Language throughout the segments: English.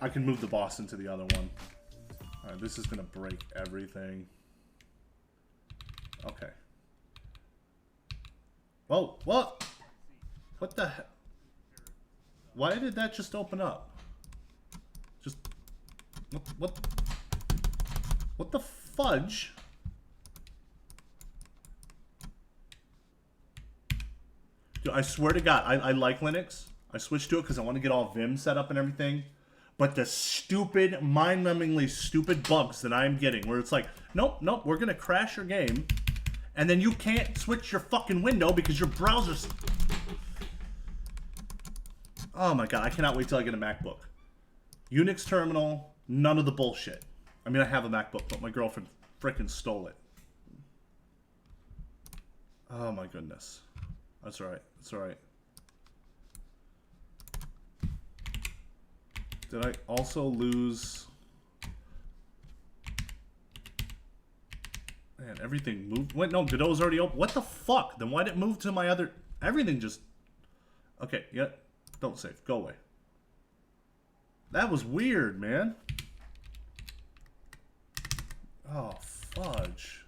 I can move the boss into the other one. Alright, this is gonna break everything. Okay. Whoa, what? What the heck? Why did that just open up? Just... What the fudge? Dude, I swear to God, I like Linux. I switched to it because I want to get all Vim set up and everything. But the stupid, mind-numbingly stupid bugs that I'm getting, where it's like, nope, we're going to crash your game, and then you can't switch your fucking window because your browser's... Oh my God, I cannot wait till I get a MacBook. Unix terminal, none of the bullshit. I mean, I have a MacBook, but my girlfriend frickin' stole it. Oh my goodness. That's alright. That's alright. Did I also lose... Man, everything moved. Wait, no, Godot's already open. What the fuck? Then why did it move to my other... Everything just... Okay, yeah. Don't save. Go away. That was weird, man. Oh, fudge.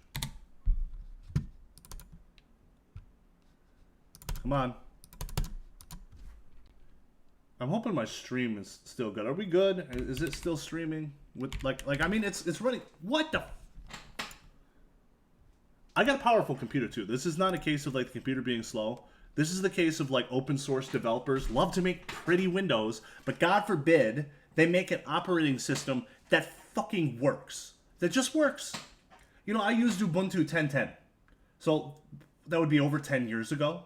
Come on. I'm hoping my stream is still good. Are we good? Is it still streaming? With like I mean, it's running. What the? I got a powerful computer too. This is not a case of like the computer being slow. This is the case of like open source developers love to make pretty Windows, but God forbid they make an operating system that fucking works. That just works. You know, I used Ubuntu 10.10. So that would be over 10 years ago.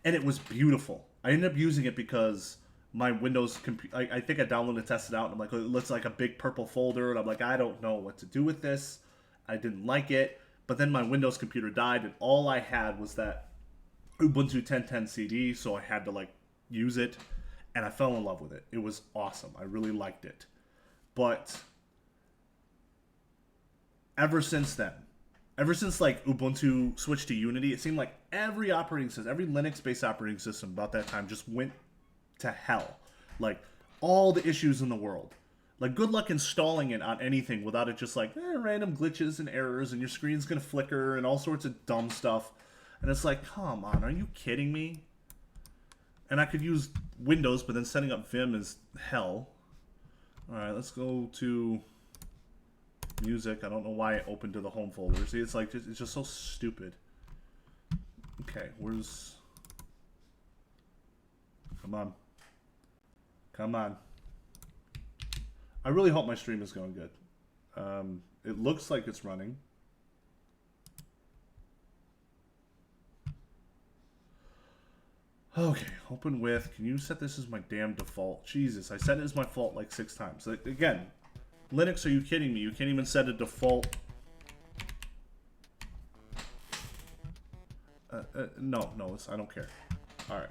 And it was beautiful. I ended up using it because my Windows computer, I think I downloaded and tested it out, and I'm like, it looks like a big purple folder, and I'm like, I don't know what to do with this. I didn't like it. But then my Windows computer died, and all I had was that Ubuntu 10.10 CD, so I had to like use it, and I fell in love with it. It was awesome. I really liked it. But ever since then, ever since like Ubuntu switched to Unity, it seemed like every operating system, every Linux-based operating system about that time just went to hell. Like all the issues in the world. Like good luck installing it on anything without it just like random glitches and errors and your screen's gonna flicker and all sorts of dumb stuff. And it's like, come on, are you kidding me? And I could use Windows, but then setting up Vim is hell. Alright, let's go to music. I don't know why it opened to the home folder. See, it's like, it's just so stupid. Okay, where's... Come on. Come on. I really hope my stream is going good. It looks like it's running. Okay, open with. Can you set this as my damn default? Jesus, I set it as my fault like 6 times. Like, again, Linux, are you kidding me? You can't even set a default. No, I don't care. All right.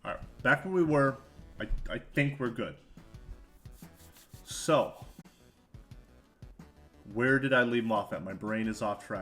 All right, back where we were. I think we're good. So, where did I leave off at? My brain is off track.